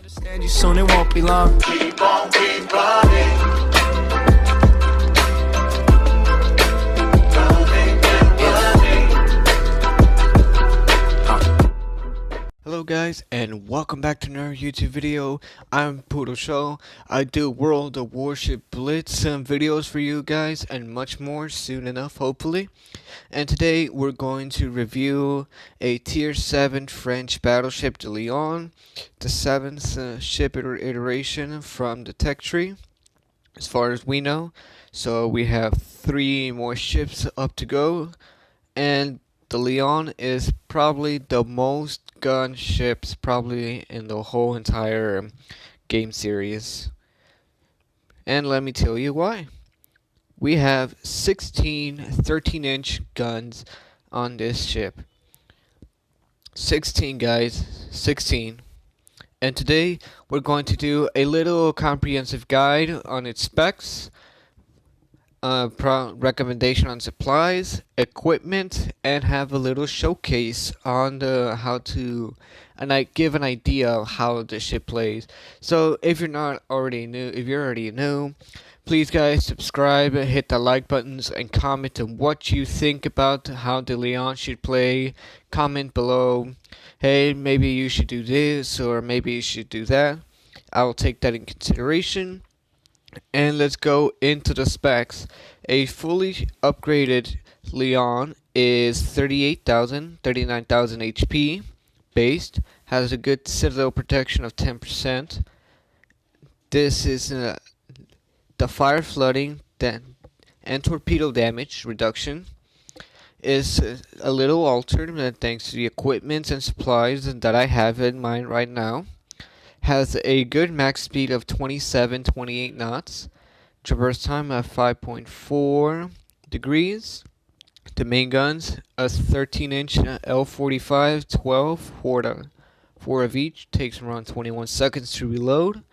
Understand you soon, it won't be long. Keep on, keep running. Hello guys, and welcome back to another YouTube video. I'm Poodle Show. I do World of Warship Blitz videos for you guys and much more soon enough, hopefully. And today we're going to review a Tier 7 French battleship, the Lyon, the 7th ship iteration from the tech tree, as far as we know. So we have 3 more ships up to go, and the Lyon is probably the most gun ships probably in the whole entire game series. And let me tell you why. We have 16 13-inch guns on this ship. 16 guys, 16. And today we're going to do a little comprehensive guide on its specs, recommendation on supplies, equipment, and have a little showcase on how to give an idea of how the ship plays. So if you're already new, please guys subscribe, hit the like buttons, and comment on what you think about how the Lyon should play. Comment below, hey, maybe you should do this or maybe you should do that. I will take that in consideration. And let's go into the specs. A fully upgraded Lyon is 39,000 HP based, has a good citadel protection of 10%. This is the fire flooding and torpedo damage reduction is a little altered thanks to the equipment and supplies that I have in mind right now. Has a good max speed of 27-28 knots, traverse time of 5.4 degrees. The main guns, a 13-inch L45 12, 4 of each, takes around 21 seconds to reload.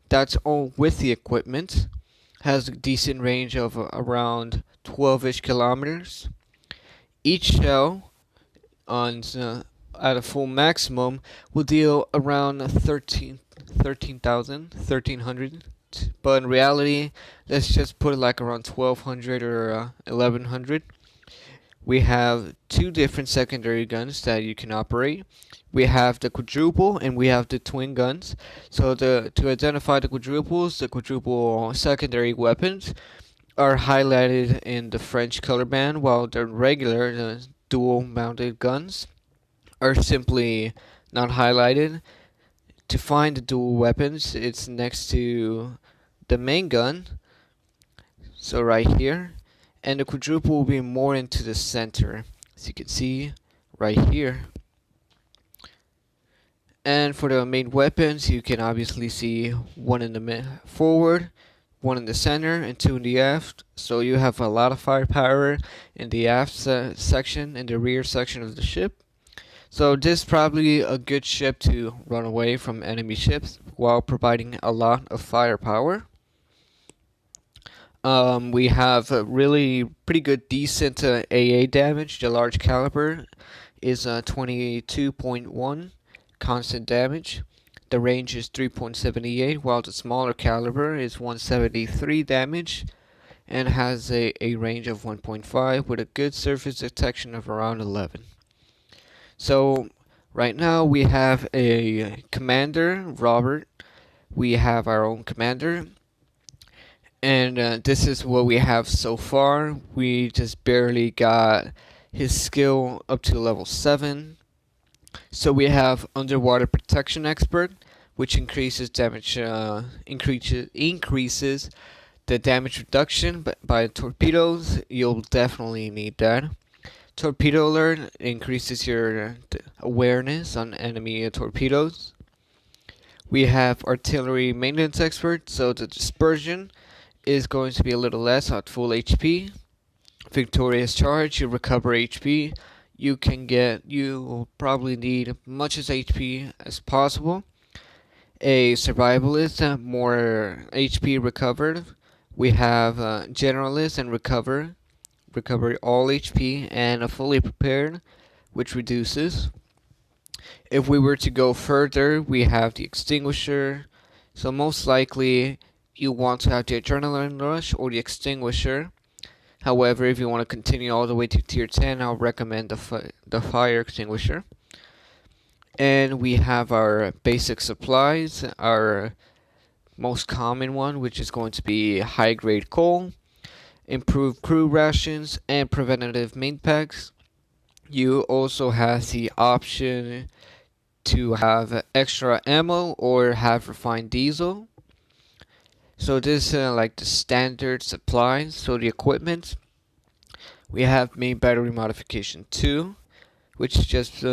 That's all with the equipment. Has a decent range of around 12-ish kilometers. Each shell at a full maximum will deal around 1300, but in reality, let's just put it like around 1200 or 1100. We have 2 different secondary guns that you can operate. We have the quadruple and we have the twin guns. So to identify the quadruple secondary weapons are highlighted in the French color band, while the regular dual mounted guns are simply not highlighted. To find the dual weapons, it's next to the main gun, so right here, and the quadruple will be more into the center, as you can see right here. And for the main weapons, you can obviously see one in the forward, one in the center, and 2 in the aft. So you have a lot of firepower in the aft section, in the rear section of the ship. So this is probably a good ship to run away from enemy ships while providing a lot of firepower. We have a really pretty good decent AA damage. The large caliber is 22.1 constant damage. The range is 3.78, while the smaller caliber is 173 damage and has a range of 1.5 with a good surface detection of around 11. So right now we have a commander, Robert. We have our own commander, and this is what we have so far. We just barely got his skill up to level 7. So we have underwater protection expert, which increases damage, increases the damage reduction by torpedoes. You'll definitely need that. Torpedo alert increases your awareness on enemy torpedoes. We have artillery maintenance expert, so the dispersion is going to be a little less at full HP. Victorious charge, you recover HP. You will probably need much as HP as possible. A survivalist, more HP recovered. We have generalist and recover all HP, and a fully prepared, which reduces. If we were to go further, we have the extinguisher. So most likely you want to have the adrenaline rush or the extinguisher. However, if you want to continue all the way to tier 10, I'll recommend the fire extinguisher. And we have our basic supplies, our most common one, which is going to be high grade coal, improved crew rations, and preventative main packs. You also have the option to have extra ammo or have refined diesel. So this is like the standard supplies. So the equipment, we have main battery modification 2, which just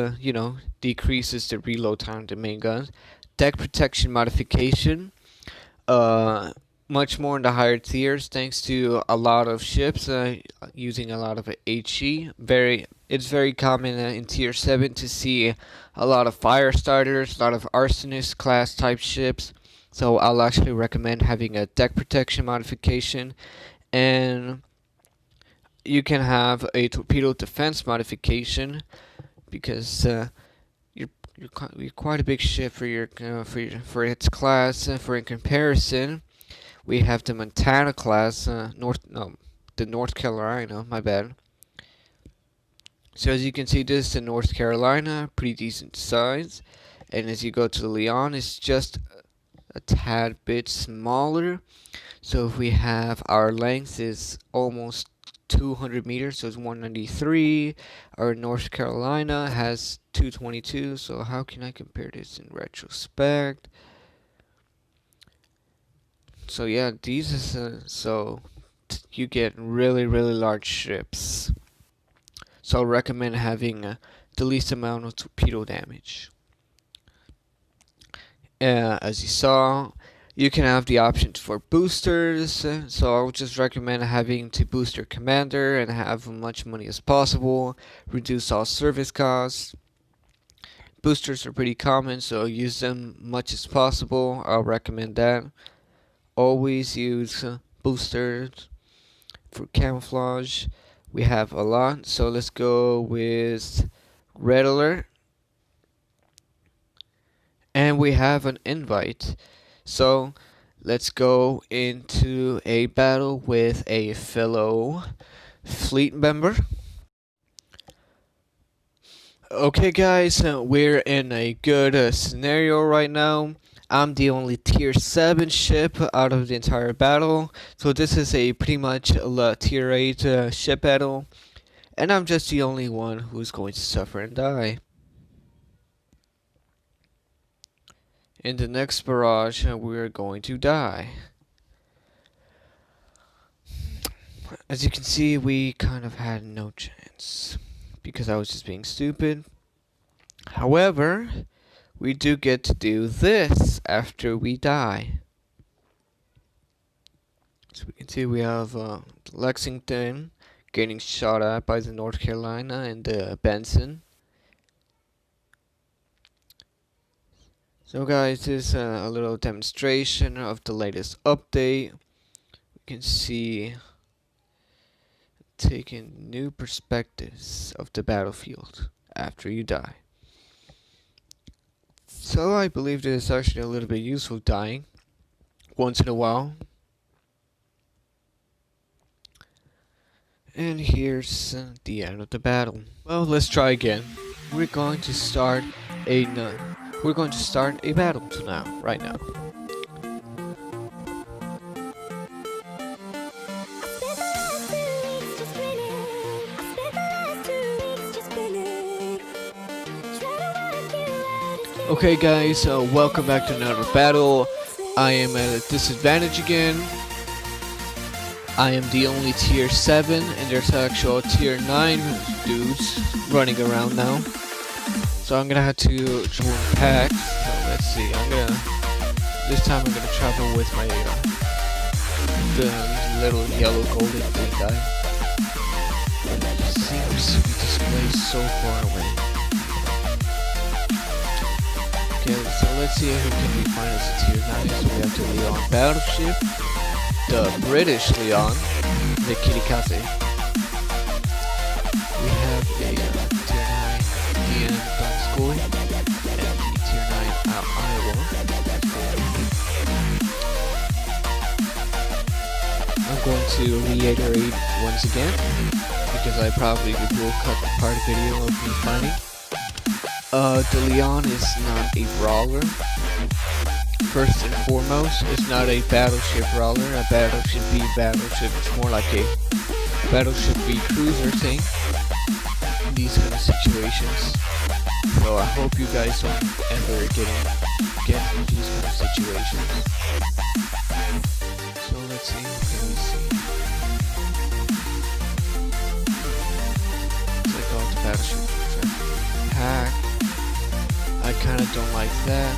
decreases the reload time of the main guns. Deck protection modification, much more in the higher tiers, thanks to a lot of ships using a lot of HE. It's very common in tier 7 to see a lot of fire starters, a lot of arsonist class type ships. So I'll actually recommend having a deck protection modification, and you can have a torpedo defense modification because you're quite a big ship for for its class. For in comparison, we have the Montana class, the North Carolina. My bad. So as you can see, this is the North Carolina, pretty decent size, and as you go to the Lyon, it's just a tad bit smaller. So if we have our length is almost 200 meters, so it's 193. Our North Carolina has 222. So how can I compare this in retrospect? So yeah, these is you get really large ships. So I recommend having the least amount of torpedo damage. As you saw, you can have the options for boosters, so I would just recommend having to boost your commander and have as much money as possible, reduce all service costs. Boosters are pretty common, so use them much as possible. I'll recommend that. Always use boosters for camouflage. We have a lot, so let's go with Red Alert. And we have an invite. So let's go into a battle with a fellow fleet member. Okay guys, we're in a good scenario right now. I'm the only tier 7 ship out of the entire battle. So this is a pretty much a tier 8 ship battle. And I'm just the only one who's going to suffer and die. In the next barrage, we're going to die. As you can see, we kind of had no chance because I was just being stupid. However, we do get to do this after we die. So we can see we have Lexington getting shot at by the North Carolina and the Benson. So guys, this is a little demonstration of the latest update. We can see taking new perspectives of the battlefield after you die. So I believe this is actually a little bit useful dying once in a while. And here's the end of the battle. Well, let's try again. We're going to start a battle right now. Okay guys, welcome back to another battle. I am at a disadvantage again. I am the only tier 7 and there's actual tier 9 dudes running around now. So I'm gonna have to join pack. So let's see, this time I'm gonna travel with my the little yellow golden thing guy. It seems to be displayed so far away. Okay, so let's see if we find us a tier 9. So we have the Lyon battleship, the British Lyon, the Kirikaze. We have a tier 9 DN Donskoi. going to reiterate once again, because I probably will cut the part video of me fighting. The Lyon is not a brawler. First and foremost, it's not a battleship brawler. A battleship B battleship. It's more like a battleship B cruiser thing in these kind of situations. So I hope you guys don't ever get into these kind of situations. So let's see. What can we see? It's like all the battleship hack. I kind of don't like that.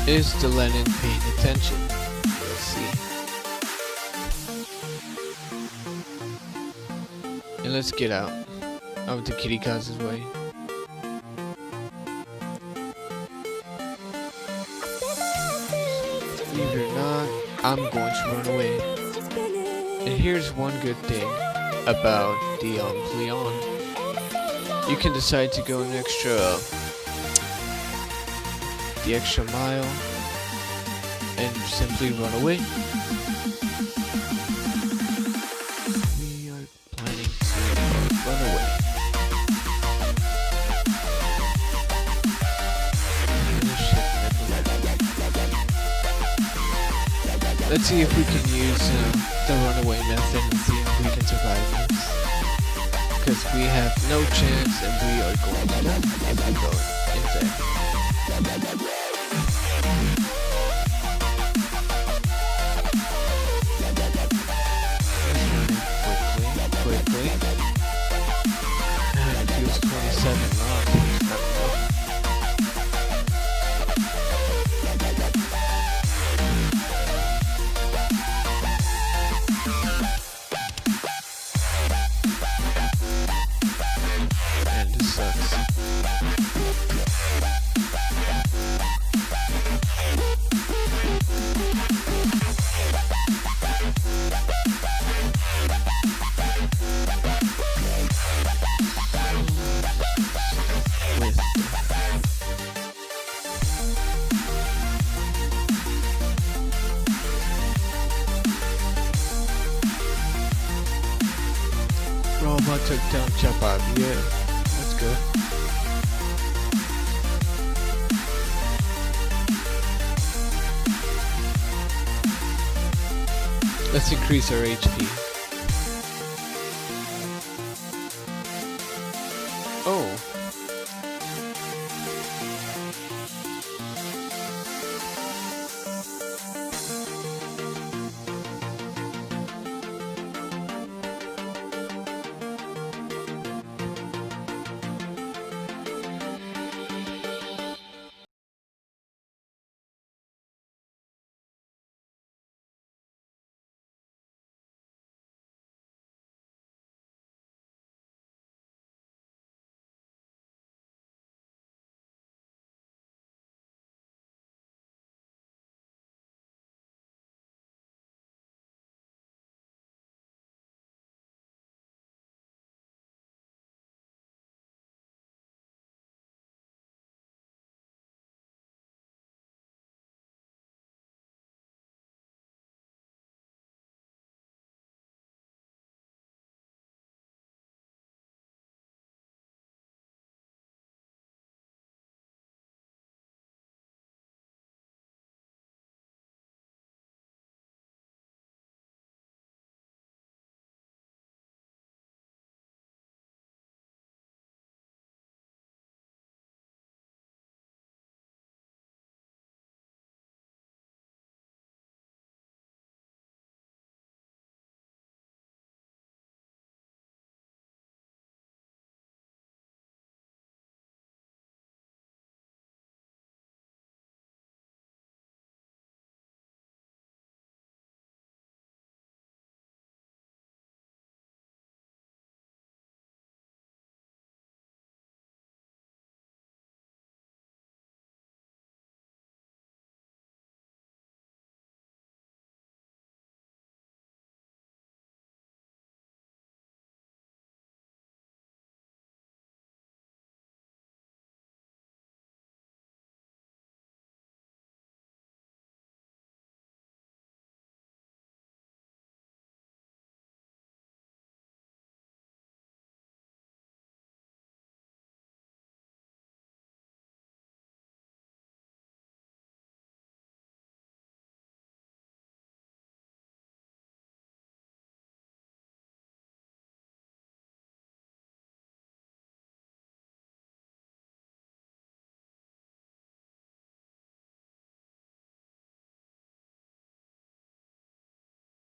Is the Lenin paying attention? Let's see. And let's get out of the kitty Kaz's way. Believe it or not, I'm going to run away. And here's one good thing about the Lyon. You can decide to go the extra mile and simply run away. We are planning to run away. Let's see if we can use the runaway method and see if we can survive this. Because we have no chance and we are going to die if we go inside. Quickly. And it feels 27 rounds. And this sucks. Robot took down Chapab, yeah, that's good. Let's increase our HP. Oh.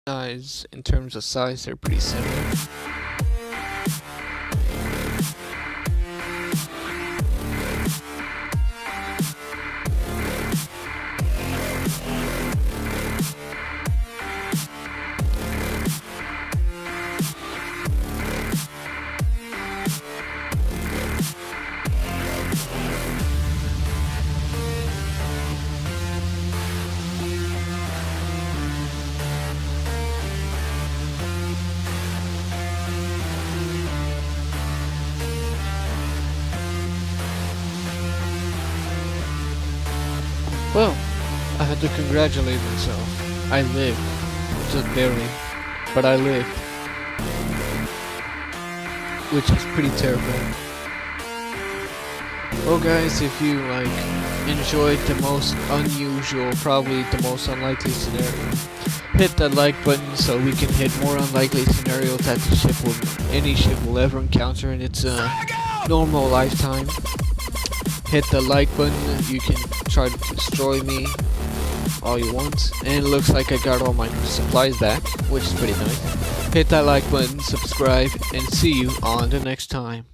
In terms of size, they're pretty similar. Well, I had to congratulate myself. I lived. Just barely. But I lived. Which is pretty terrible. Well guys, if you enjoyed the most unusual, probably the most unlikely scenario, hit that like button so we can hit more unlikely scenarios that any ship will ever encounter in its normal lifetime. Hit the like button, you can try to destroy me all you want, and it looks like I got all my supplies back, which is pretty nice. Hit that like button, subscribe, and see you on the next time.